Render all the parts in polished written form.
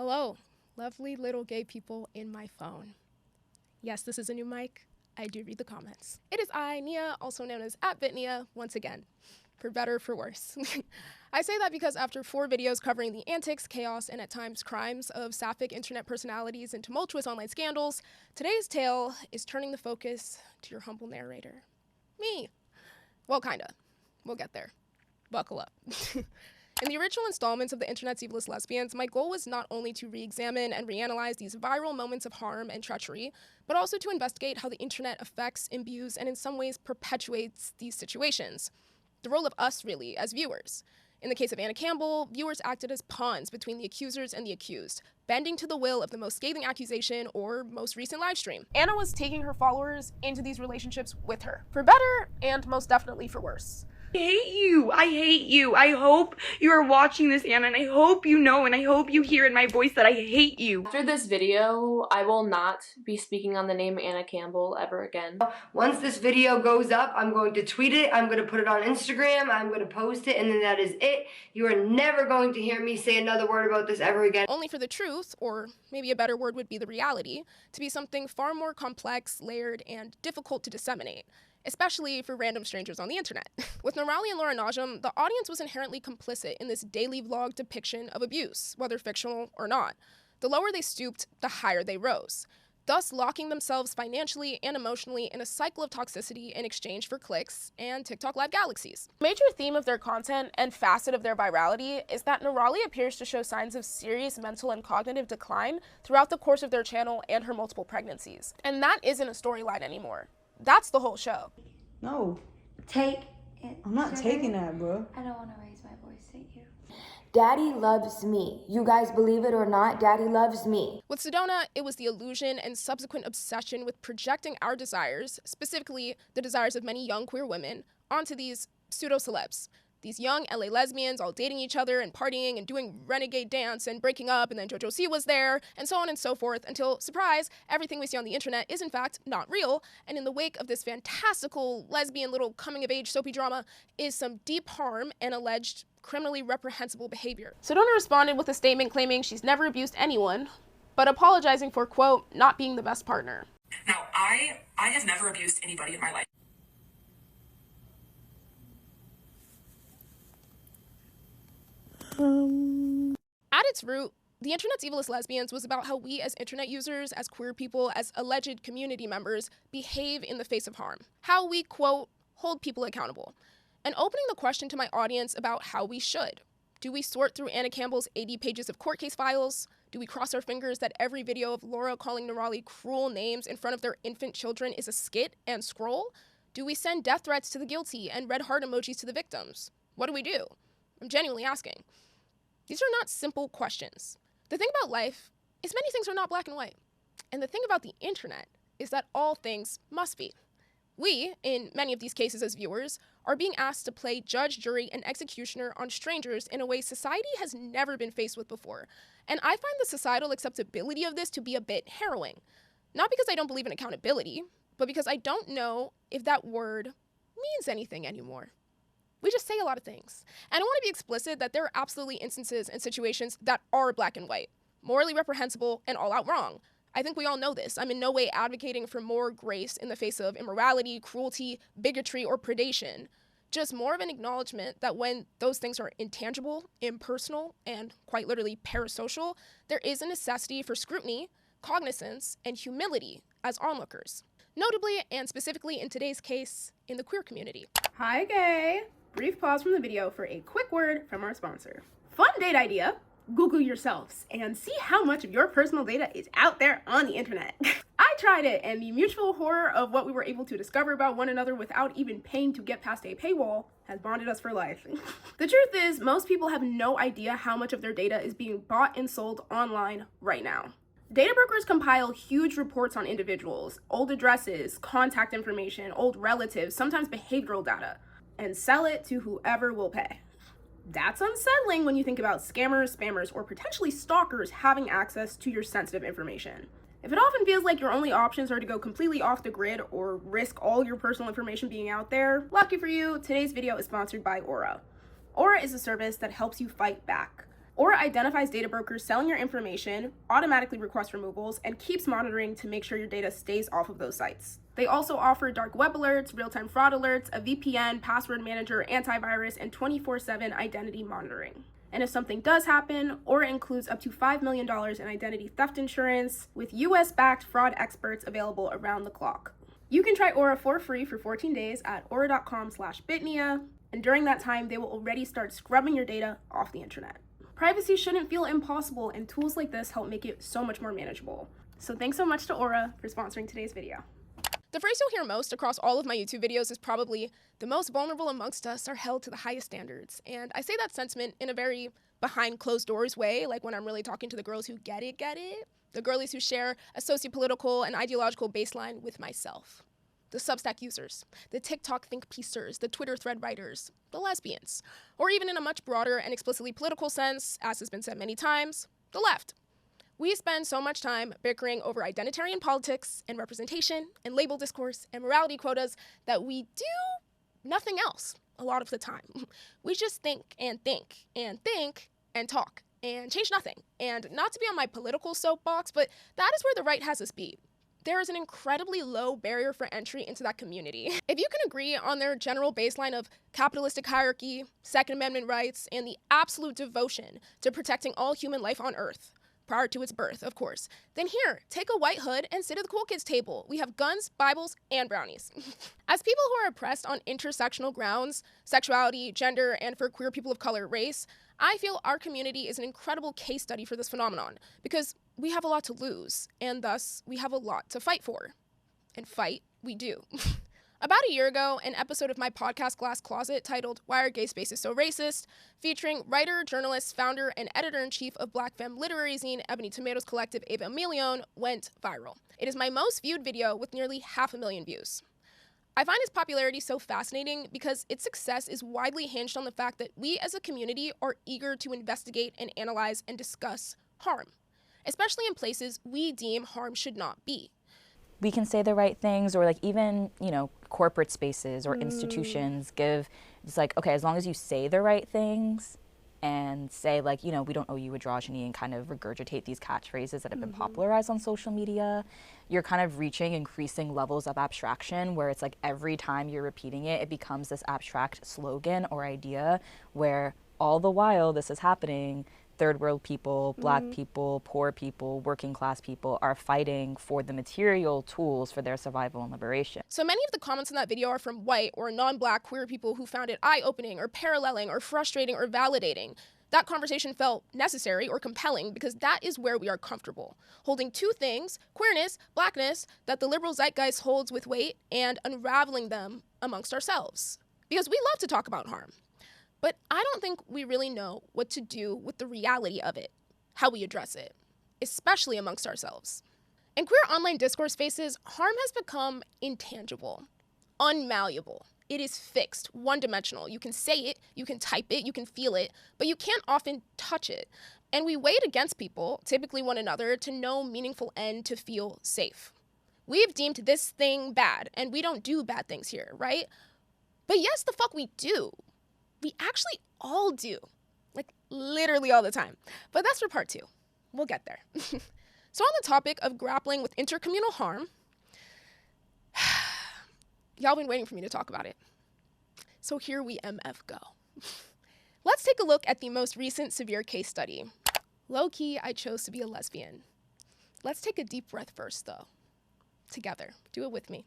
Hello, lovely little gay people in my phone. Yes, this is a new mic. I do read the comments. It is I, Nia, also known as @BitNia, once again, for better or for worse. I say that because after 4 videos covering the antics, chaos, and at times crimes of sapphic internet personalities and tumultuous online scandals, today's tale is turning the focus to your humble narrator. Me. Well, kinda. We'll get there. Buckle up. In the original installments of the internet's Evilest Lesbians, my goal was not only to re-examine and reanalyze these viral moments of harm and treachery, but also to investigate how the internet affects, imbues, and in some ways perpetuates these situations. The role of us, really, as viewers. In the case of Anna Campbell, viewers acted as pawns between the accusers and the accused, bending to the will of the most scathing accusation or most recent livestream. Anna was taking her followers into these relationships with her, for better and most definitely for worse. I hate you. I hate you. I hope you are watching this, Anna, and I hope you know and I hope you hear in my voice that I hate you. After this video, I will not be speaking on the name Anna Campbell ever again. Once this video goes up, I'm going to tweet it, I'm going to put it on Instagram, I'm going to post it, and then that is it. You are never going to hear me say another word about this ever again. Only for the truth, or maybe a better word would be the reality, to be something far more complex, layered, and difficult to disseminate, especially for random strangers on the internet. With Norali and Laura Najm, the audience was inherently complicit in this daily vlog depiction of abuse, whether fictional or not. The lower they stooped, the higher they rose, thus locking themselves financially and emotionally in a cycle of toxicity in exchange for clicks and TikTok live galaxies. The major theme of their content and facet of their virality is that Norali appears to show signs of serious mental and cognitive decline throughout the course of their channel and her multiple pregnancies. And that isn't a storyline anymore. That's the whole show. No. Take it. I'm not taking that, bro. I don't want to raise my voice at you. Daddy loves me. You guys believe it or not, Daddy loves me. With Sedona, it was the illusion and subsequent obsession with projecting our desires, specifically the desires of many young queer women, onto these pseudo-celebs. These young LA lesbians all dating each other and partying and doing renegade dance and breaking up, and then JoJo C was there, and so on and so forth, until, surprise, everything we see on the internet is in fact not real, and in the wake of this fantastical lesbian little coming-of-age soapy drama is some deep harm and alleged criminally reprehensible behavior. Sedona responded with a statement claiming she's never abused anyone, but apologizing for, quote, not being the best partner. Now, I have never abused anybody in my life. At its root, the internet's Evilest Lesbians was about how we as internet users, as queer people, as alleged community members, behave in the face of harm. How we, quote, hold people accountable. And opening the question to my audience about how we should. Do we sort through Anna Campbell's 80 pages of court case files? Do we cross our fingers that every video of Laura calling Norali cruel names in front of their infant children is a skit and scroll? Do we send death threats to the guilty and red heart emojis to the victims? What do we do? I'm genuinely asking. These are not simple questions. The thing about life is many things are not black and white. And the thing about the internet is that all things must be. We, in many of these cases as viewers, are being asked to play judge, jury, and executioner on strangers in a way society has never been faced with before. And I find the societal acceptability of this to be a bit harrowing. Not because I don't believe in accountability, but because I don't know if that word means anything anymore. We just say a lot of things. And I want to be explicit that there are absolutely instances and situations that are black and white, morally reprehensible, and all out wrong. I think we all know this. I'm in no way advocating for more grace in the face of immorality, cruelty, bigotry, or predation. Just more of an acknowledgement that when those things are intangible, impersonal, and quite literally parasocial, there is a necessity for scrutiny, cognizance, and humility as onlookers. Notably, and specifically in today's case, in the queer community. Hi, gay. Brief pause from the video for a quick word from our sponsor. Fun date idea. Google yourselves and see how much of your personal data is out there on the internet. I tried it, and the mutual horror of what we were able to discover about one another without even paying to get past a paywall has bonded us for life. The truth is, most people have no idea how much of their data is being bought and sold online right now. Data brokers compile huge reports on individuals, old addresses, contact information, old relatives, sometimes behavioral data, and sell it to whoever will pay. That's unsettling when you think about scammers, spammers, or potentially stalkers having access to your sensitive information. If it often feels like your only options are to go completely off the grid or risk all your personal information being out there, lucky for you, today's video is sponsored by Aura. Aura is a service that helps you fight back. Aura identifies data brokers selling your information, automatically requests removals, and keeps monitoring to make sure your data stays off of those sites. They also offer dark web alerts, real-time fraud alerts, a VPN, password manager, antivirus, and 24/7 identity monitoring. And if something does happen, Aura includes up to $5 million in identity theft insurance with US-backed fraud experts available around the clock. You can try Aura for free for 14 days at aura.com/bitnia, and during that time, they will already start scrubbing your data off the internet. Privacy shouldn't feel impossible, and tools like this help make it so much more manageable. So thanks so much to Aura for sponsoring today's video. The phrase you'll hear most across all of my YouTube videos is probably, "the most vulnerable amongst us are held to the highest standards." And I say that sentiment in a very behind closed doors way, like when I'm really talking to the girls who get it, the girlies who share a sociopolitical and ideological baseline with myself. The Substack users, the TikTok think piecers, the Twitter thread writers, the lesbians, or even in a much broader and explicitly political sense, as has been said many times, the left. We spend so much time bickering over identitarian politics and representation and label discourse and morality quotas that we do nothing else a lot of the time. We just think and think and think and talk and change nothing. And not to be on my political soapbox, but that is where the right has us beat. There is an incredibly low barrier for entry into that community. If you can agree on their general baseline of capitalistic hierarchy, Second Amendment rights, and the absolute devotion to protecting all human life on Earth, prior to its birth, of course, then here, take a white hood and sit at the cool kids table. We have guns, Bibles, and brownies. As people who are oppressed on intersectional grounds, sexuality, gender, and for queer people of color, race, I feel our community is an incredible case study for this phenomenon because we have a lot to lose, and thus we have a lot to fight for. And fight, we do. About a year ago, an episode of my podcast Glass Closet titled "Why Are Gay Spaces So Racist?" featuring writer, journalist, founder, and editor-in-chief of Black femme literary zine Ebony Tomatoes Collective Ava Emilion went viral. It is my most viewed video with nearly 500,000 views. I find its popularity so fascinating because its success is widely hinged on the fact that we as a community are eager to investigate and analyze and discuss harm, especially in places we deem harm should not be. We can say the right things, or like even, corporate spaces or institutions give, it's like, okay, as long as you say the right things and say like, we don't owe you androgyny and kind of regurgitate these catchphrases that have been popularized on social media, you're kind of reaching increasing levels of abstraction where it's like every time you're repeating it, it becomes this abstract slogan or idea where all the while this is happening, third world people, Black people, poor people, working class people are fighting for the material tools for their survival and liberation. So many of the comments in that video are from white or non-Black queer people who found it eye-opening or paralleling or frustrating or validating. That conversation felt necessary or compelling because that is where we are comfortable. Holding two things, queerness, Blackness, that the liberal zeitgeist holds with weight, and unraveling them amongst ourselves. Because we love to talk about harm. But I don't think we really know what to do with the reality of it, how we address it, especially amongst ourselves. In queer online discourse spaces, harm has become intangible, unmalleable. It is fixed, one-dimensional. You can say it, you can type it, you can feel it, but you can't often touch it. And we weigh it against people, typically one another, to no meaningful end to feel safe. We've deemed this thing bad, and we don't do bad things here, right? But yes, the fuck we do. We actually all do, like literally all the time. But that's for part 2. We'll get there. So on the topic of grappling with intercommunal harm, y'all been waiting for me to talk about it. So here we MF go. Let's take a look at the most recent severe case study. Low-key, I chose to be a lesbian. Let's take a deep breath first, though. Together. Do it with me.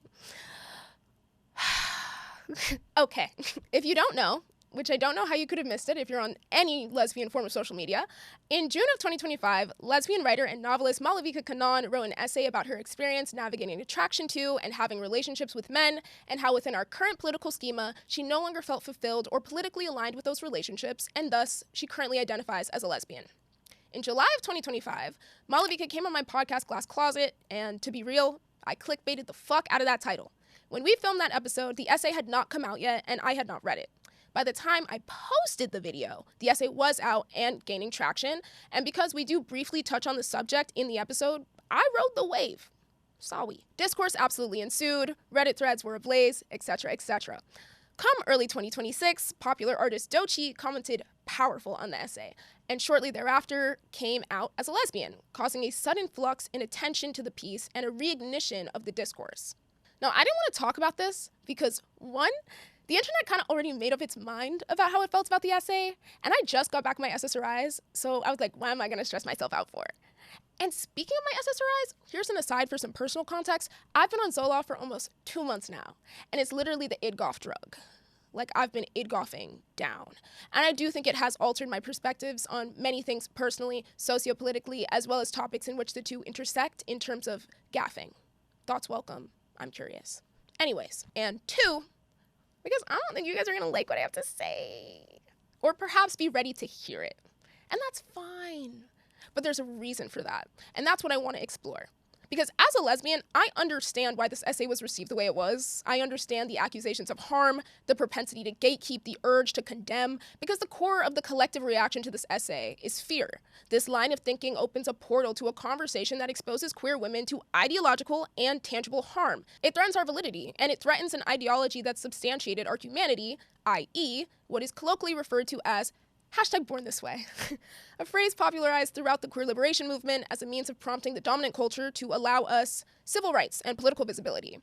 Okay, if you don't know, which I don't know how you could have missed it if you're on any lesbian form of social media, in June of 2025, lesbian writer and novelist Malavika Kannan wrote an essay about her experience navigating attraction to and having relationships with men, and how within our current political schema, she no longer felt fulfilled or politically aligned with those relationships, and thus, she currently identifies as a lesbian. In July of 2025, Malavika came on my podcast Glass Closet, and to be real, I clickbaited the fuck out of that title. When we filmed that episode, the essay had not come out yet, and I had not read it. By the time I posted the video, the essay was out and gaining traction, and because we do briefly touch on the subject in the episode, I rode the wave. Saw we. Discourse absolutely ensued, Reddit threads were ablaze, etc., etc. Come early 2026, popular artist Doechii commented powerful on the essay, and shortly thereafter came out as a lesbian, causing a sudden flux in attention to the piece and a reignition of the discourse. Now, I didn't want to talk about this because, one, the internet kind of already made up its mind about how it felt about the essay, and I just got back my SSRIs, so I was like, why am I going to stress myself out for? And speaking of my SSRIs, here's an aside for some personal context. I've been on Zoloft for almost 2 months now, and it's literally the idgoff drug. Like, I've been idgoffing down. And I do think it has altered my perspectives on many things personally, sociopolitically, as well as topics in which the two intersect in terms of gaffing. Thoughts welcome. I'm curious. Anyways, and 2, because I don't think you guys are gonna like what I have to say. Or perhaps be ready to hear it. And that's fine. But there's a reason for that. And that's what I want to explore. Because as a lesbian, I understand why this essay was received the way it was. I understand the accusations of harm, the propensity to gatekeep, the urge to condemn, because the core of the collective reaction to this essay is fear. This line of thinking opens a portal to a conversation that exposes queer women to ideological and tangible harm. It threatens our validity, and it threatens an ideology that substantiated our humanity, i.e., what is colloquially referred to as #BornThisWay, a phrase popularized throughout the queer liberation movement as a means of prompting the dominant culture to allow us civil rights and political visibility.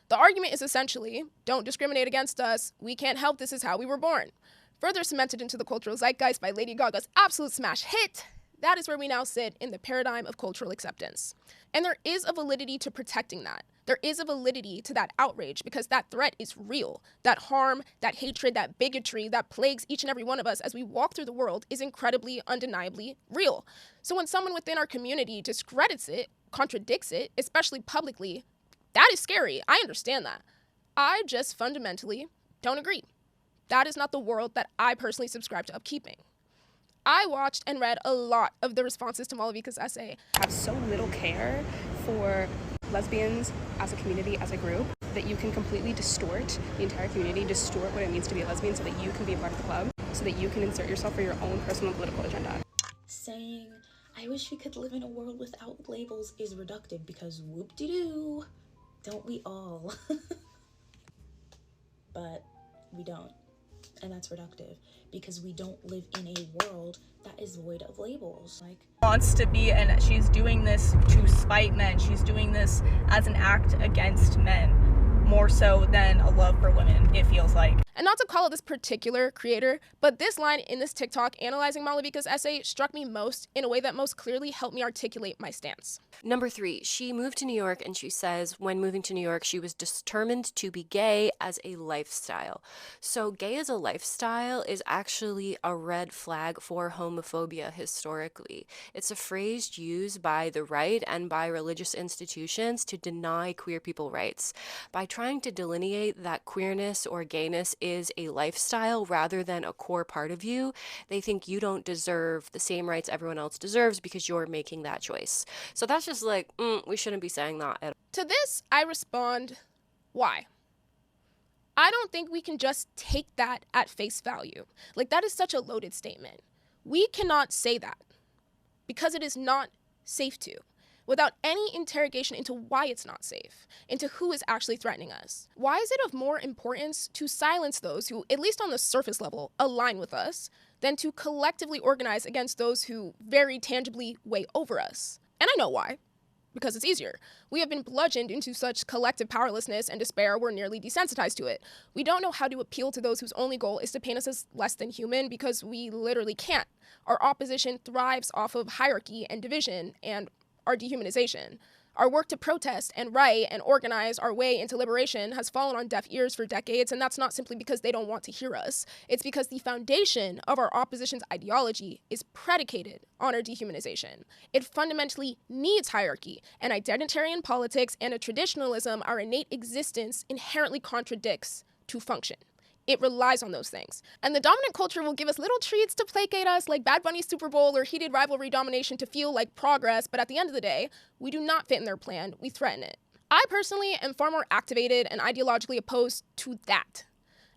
The argument is essentially, don't discriminate against us, we can't help, this is how we were born. Further cemented into the cultural zeitgeist by Lady Gaga's absolute smash hit, that is where we now sit in the paradigm of cultural acceptance. And there is a validity to protecting that. There is a validity to that outrage because that threat is real. That harm, that hatred, that bigotry that plagues each and every one of us as we walk through the world is incredibly, undeniably real. So when someone within our community discredits it, contradicts it, especially publicly, that is scary. I understand that. I just fundamentally don't agree. That is not the world that I personally subscribe to upkeeping. I watched and read a lot of the responses to Malavika's essay. Have so little care for lesbians as a community, as a group, that you can completely distort the entire community, distort what it means to be a lesbian so that you can be a part of the club, so that you can insert yourself for your own personal political agenda. Saying, I wish we could live in a world without labels is reductive because whoop-de-doo, don't we all? But we don't. And that's reductive because we don't live in a world that is void of labels. Like, wants to be, and she's doing this to spite men. She's doing this as an act against men, more so than a love for women, it feels like. And not to call out this particular creator, but this line in this TikTok analyzing Malavika's essay struck me most in a way that most clearly helped me articulate my stance. Number 3, she moved to New York and she says when moving to New York, she was determined to be gay as a lifestyle. So gay as a lifestyle is actually a red flag for homophobia historically. It's a phrase used by the right and by religious institutions to deny queer people rights. By trying to delineate that queerness or gayness is a lifestyle rather than a core part of you, they think you don't deserve the same rights everyone else deserves because you're making that choice. So that's just like, we shouldn't be saying that at all. To this, I respond, why? I don't think we can just take that at face value. Like, that is such a loaded statement. We cannot say that because it is not safe to, without any interrogation into why it's not safe, into who is actually threatening us. Why is it of more importance to silence those who, at least on the surface level, align with us, than to collectively organize against those who very tangibly weigh over us? And I know why. Because it's easier. We have been bludgeoned into such collective powerlessness and despair, we're nearly desensitized to it. We don't know how to appeal to those whose only goal is to paint us as less than human because we literally can't. Our opposition thrives off of hierarchy and division and our dehumanization. Our work to protest and write and organize our way into liberation has fallen on deaf ears for decades, and that's not simply because they don't want to hear us. It's because the foundation of our opposition's ideology is predicated on our dehumanization. It fundamentally needs hierarchy, and identitarian politics and a traditionalism our innate existence inherently contradicts to function. It relies on those things. And the dominant culture will give us little treats to placate us, like Bad Bunny's Super Bowl or heated rivalry domination to feel like progress, but at the end of the day, we do not fit in their plan, we threaten it. I personally am far more activated and ideologically opposed to that.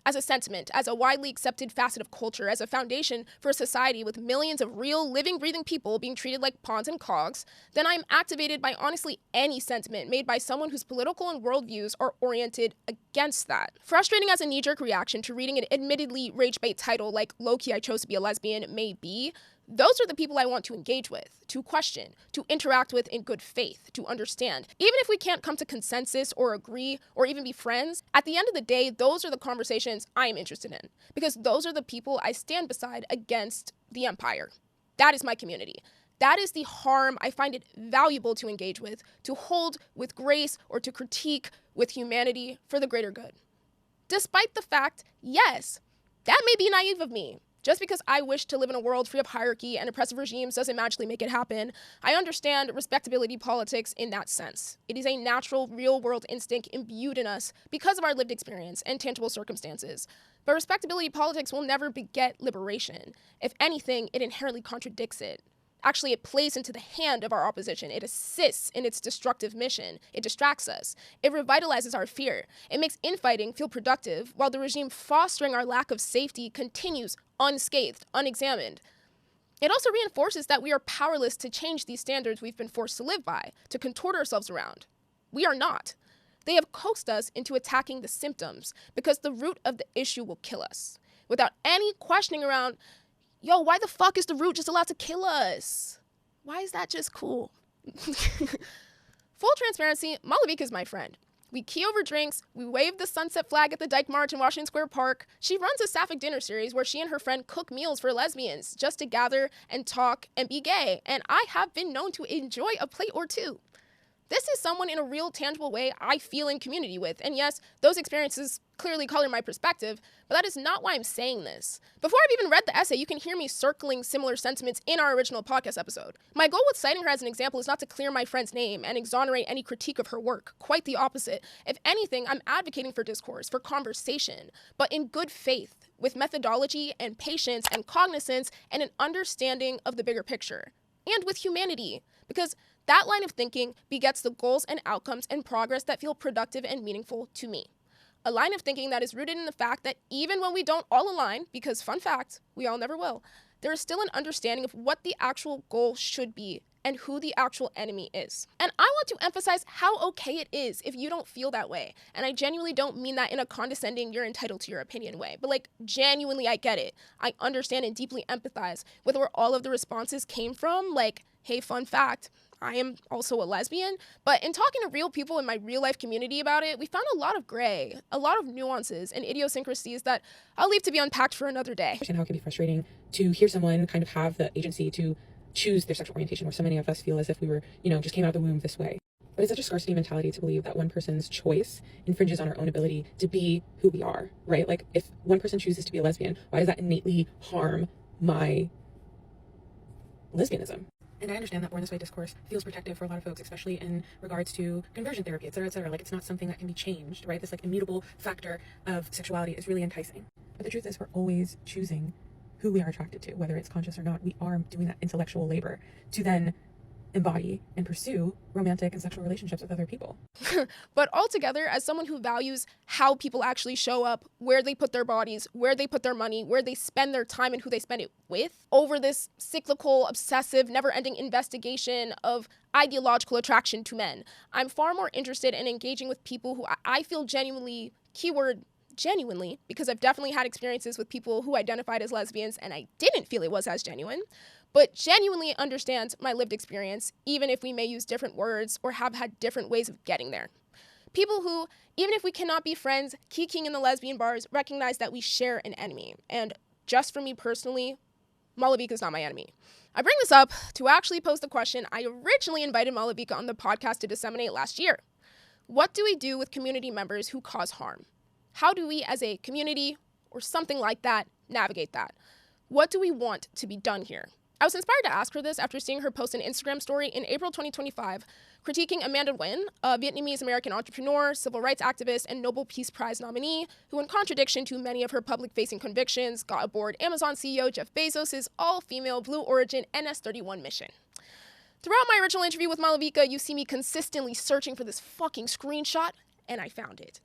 as a sentiment, as a widely accepted facet of culture, as a foundation for a society with millions of real, living, breathing people being treated like pawns and cogs, then I'm activated by honestly any sentiment made by someone whose political and worldviews are oriented against that. Frustrating as a knee-jerk reaction to reading an admittedly rage-bait title like "Low-key I chose to be a lesbian" may be, those are the people I want to engage with, to question, to interact with in good faith, to understand. Even if we can't come to consensus or agree or even be friends, at the end of the day, those are the conversations I am interested in, because those are the people I stand beside against the empire. That is my community. That is the harm I find it valuable to engage with, to hold with grace, or to critique with humanity for the greater good. Despite the fact, yes, that may be naive of me. Just because I wish to live in a world free of hierarchy and oppressive regimes doesn't magically make it happen. I understand respectability politics in that sense. It is a natural, real-world instinct imbued in us because of our lived experience and tangible circumstances. But respectability politics will never beget liberation. If anything, it inherently contradicts it. Actually, it plays into the hand of our opposition. It assists in its destructive mission. It distracts us. It revitalizes our fear. It makes infighting feel productive, while the regime fostering our lack of safety continues unscathed, unexamined. It also reinforces that we are powerless to change these standards we've been forced to live by, to contort ourselves around. We are not. They have coaxed us into attacking the symptoms, because the root of the issue will kill us. Without any questioning around, yo, why the fuck is the root just allowed to kill us? Why is that just cool? Full transparency, Malavika is my friend. We key over drinks, we wave the sunset flag at the Dyke March in Washington Square Park. She runs a sapphic dinner series where she and her friend cook meals for lesbians just to gather and talk and be gay, and I have been known to enjoy a plate or two. This is someone in a real, tangible way I feel in community with, and yes, those experiences clearly color my perspective, but that is not why I'm saying this. Before I've even read the essay, you can hear me circling similar sentiments in our original podcast episode. My goal with citing her as an example is not to clear my friend's name and exonerate any critique of her work. Quite the opposite. If anything, I'm advocating for discourse, for conversation, but in good faith, with methodology and patience and cognizance and an understanding of the bigger picture. And with humanity, because that line of thinking begets the goals and outcomes and progress that feel productive and meaningful to me. A line of thinking that is rooted in the fact that even when we don't all align, because fun fact, we all never will, there is still an understanding of what the actual goal should be and who the actual enemy is. And I want to emphasize how okay it is if you don't feel that way. And I genuinely don't mean that in a condescending, you're entitled to your opinion way, but like genuinely I get it. I understand and deeply empathize with where all of the responses came from, like, hey, fun fact, I am also a lesbian, but in talking to real people in my real life community about it, we found a lot of gray, a lot of nuances and idiosyncrasies that I'll leave to be unpacked for another day. I understand how it can be frustrating to hear someone kind of have the agency to choose their sexual orientation, where so many of us feel as if we were, just came out of the womb this way. But it's such a scarcity mentality to believe that one person's choice infringes on our own ability to be who we are, right? Like, if one person chooses to be a lesbian, why does that innately harm my lesbianism? And I understand that born this way discourse feels protective for a lot of folks, especially in regards to conversion therapy, et cetera, et cetera. Like, it's not something that can be changed, right? This like immutable factor of sexuality is really enticing. But the truth is, we're always choosing who we are attracted to, whether it's conscious or not. We are doing that intellectual labor to then embody and pursue romantic and sexual relationships with other people. But altogether, as someone who values how people actually show up, where they put their bodies, where they put their money, where they spend their time and who they spend it with, over this cyclical, obsessive, never-ending investigation of ideological attraction to men, I'm far more interested in engaging with people who I feel genuinely, keyword genuinely, because I've definitely had experiences with people who identified as lesbians and I didn't feel it was as genuine, but genuinely understands my lived experience, even if we may use different words or have had different ways of getting there. People who, even if we cannot be friends, kikiing in the lesbian bars, recognize that we share an enemy. And just for me personally, Malavika is not my enemy. I bring this up to actually pose the question I originally invited Malavika on the podcast to disseminate last year. What do we do with community members who cause harm? How do we, as a community or something like that, navigate that? What do we want to be done here? I was inspired to ask her this after seeing her post an Instagram story in April 2025 critiquing Amanda Nguyen, a Vietnamese-American entrepreneur, civil rights activist, and Nobel Peace Prize nominee, who in contradiction to many of her public-facing convictions, got aboard Amazon CEO Jeff Bezos' all-female Blue Origin NS-31 mission. Throughout my original interview with Malavika, you see me consistently searching for this fucking screenshot and I found it.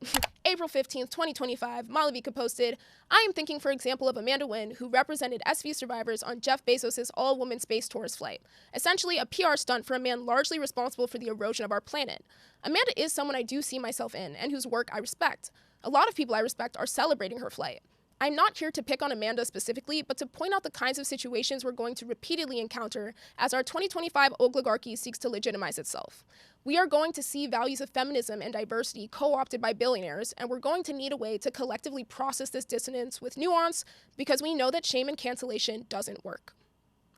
April 15th, 2025, Malavika posted, I am thinking, for example, of Amanda Wynn, who represented SV survivors on Jeff Bezos' all-woman space tourist flight. Essentially a PR stunt for a man largely responsible for the erosion of our planet. Amanda is someone I do see myself in, and whose work I respect. A lot of people I respect are celebrating her flight. I'm not here to pick on Amanda specifically, but to point out the kinds of situations we're going to repeatedly encounter as our 2025 oligarchy seeks to legitimize itself. We are going to see values of feminism and diversity co-opted by billionaires, and we're going to need a way to collectively process this dissonance with nuance because we know that shame and cancellation doesn't work.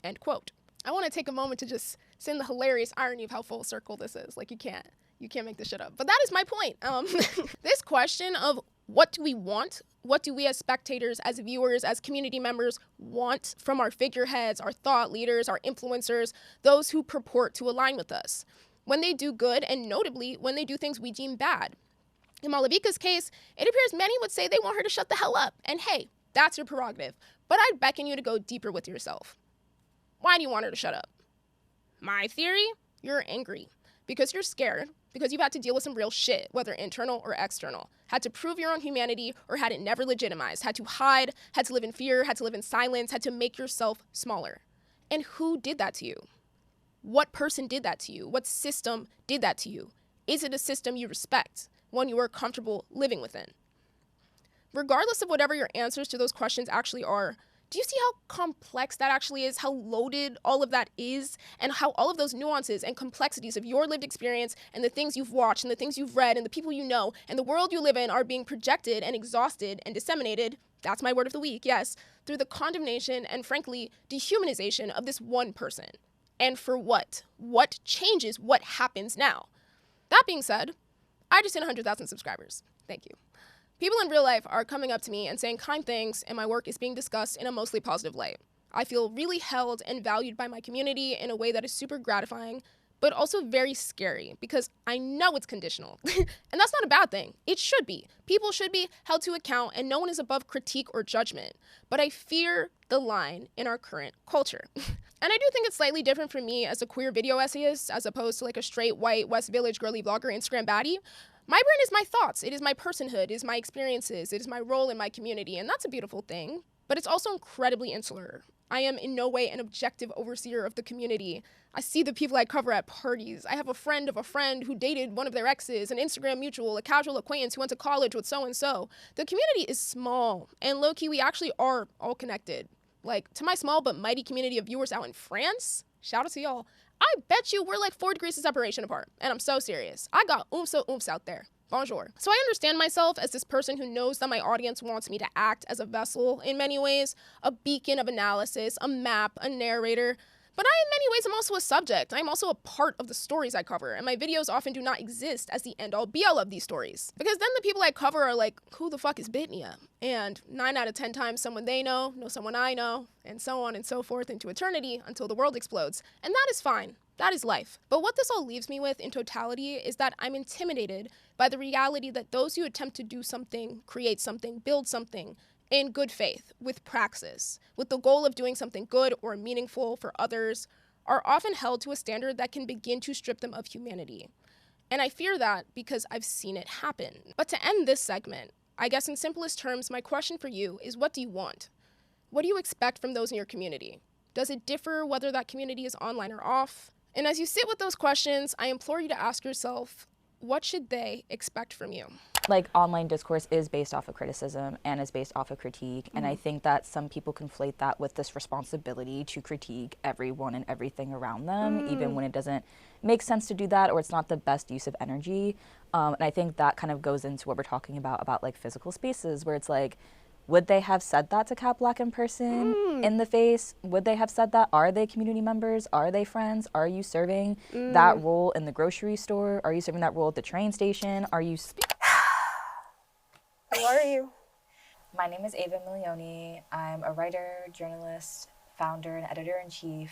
End quote. I want to take a moment to just send the hilarious irony of how full circle this is. Like, you can't make this shit up. But that is my point. This question of what do we want? What do we as spectators, as viewers, as community members want from our figureheads, our thought leaders, our influencers, those who purport to align with us, when they do good, and notably when they do things we deem bad? In Malavika's case, it appears many would say they want her to shut the hell up. And hey, that's your prerogative. But I'd beckon you to go deeper with yourself. Why do you want her to shut up? My theory? You're angry. Because you're scared. Because you've had to deal with some real shit, whether internal or external. Had to prove your own humanity or had it never legitimized. Had to hide, had to live in fear, had to live in silence, had to make yourself smaller. And who did that to you? What person did that to you? What system did that to you? Is it a system you respect? One you are comfortable living within? Regardless of whatever your answers to those questions actually are, do you see how complex that actually is, how loaded all of that is, and how all of those nuances and complexities of your lived experience and the things you've watched and the things you've read and the people you know and the world you live in are being projected and exhausted and disseminated, that's my word of the week, yes, through the condemnation and, frankly, dehumanization of this one person. And for what? What changes? What happens now? That being said, I just hit 100,000 subscribers. Thank you. People in real life are coming up to me and saying kind things, and my work is being discussed in a mostly positive light. I feel really held and valued by my community in a way that is super gratifying, but also very scary because I know it's conditional. And that's not a bad thing. It should be. People should be held to account, and no one is above critique or judgment. But I fear the line in our current culture. And I do think it's slightly different for me as a queer video essayist as opposed to like a straight white West Village girly blogger Instagram baddie. My brand is my thoughts, it is my personhood, it is my experiences, it is my role in my community, and that's a beautiful thing. But it's also incredibly insular. I am in no way an objective overseer of the community. I see the people I cover at parties. I have a friend of a friend who dated one of their exes, an Instagram mutual, a casual acquaintance who went to college with so-and-so. The community is small, and low-key we actually are all connected. Like, to my small but mighty community of viewers out in France, shout out to y'all, I bet you we're like 4 degrees of separation apart. And I'm so serious. I got oomphs out there. Bonjour. So I understand myself as this person who knows that my audience wants me to act as a vessel in many ways, a beacon of analysis, a map, a narrator. But in many ways, I'm also a subject. I'm also a part of the stories I cover, and my videos often do not exist as the end-all be-all of these stories. Because then the people I cover are like, who the fuck is Bitnia? And 9 out of 10 times someone they know someone I know, and so on and so forth into eternity until the world explodes. And that is fine. That is life. But what this all leaves me with in totality is that I'm intimidated by the reality that those who attempt to do something, create something, build something, in good faith, with praxis, with the goal of doing something good or meaningful for others, are often held to a standard that can begin to strip them of humanity. And I fear that because I've seen it happen. But to end this segment, I guess in simplest terms, my question for you is, what do you want? What do you expect from those in your community? Does it differ whether that community is online or off? And as you sit with those questions, I implore you to ask yourself, what should they expect from you? Like, online discourse is based off of criticism and is based off of critique. And I think that some people conflate that with this responsibility to critique everyone and everything around them, even when it doesn't make sense to do that or it's not the best use of energy. And I think that kind of goes into what we're talking about like physical spaces, where it's like, would they have said that to Cat Black in person, in the face? Would they have said that? Are they community members? Are they friends? Are you serving that role in the grocery store? Are you serving that role at the train station? Are you... Who are you? My name is Ava Milioni. I'm a writer, journalist, founder, and editor-in-chief,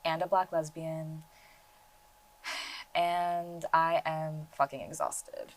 and a Black lesbian. And I am fucking exhausted.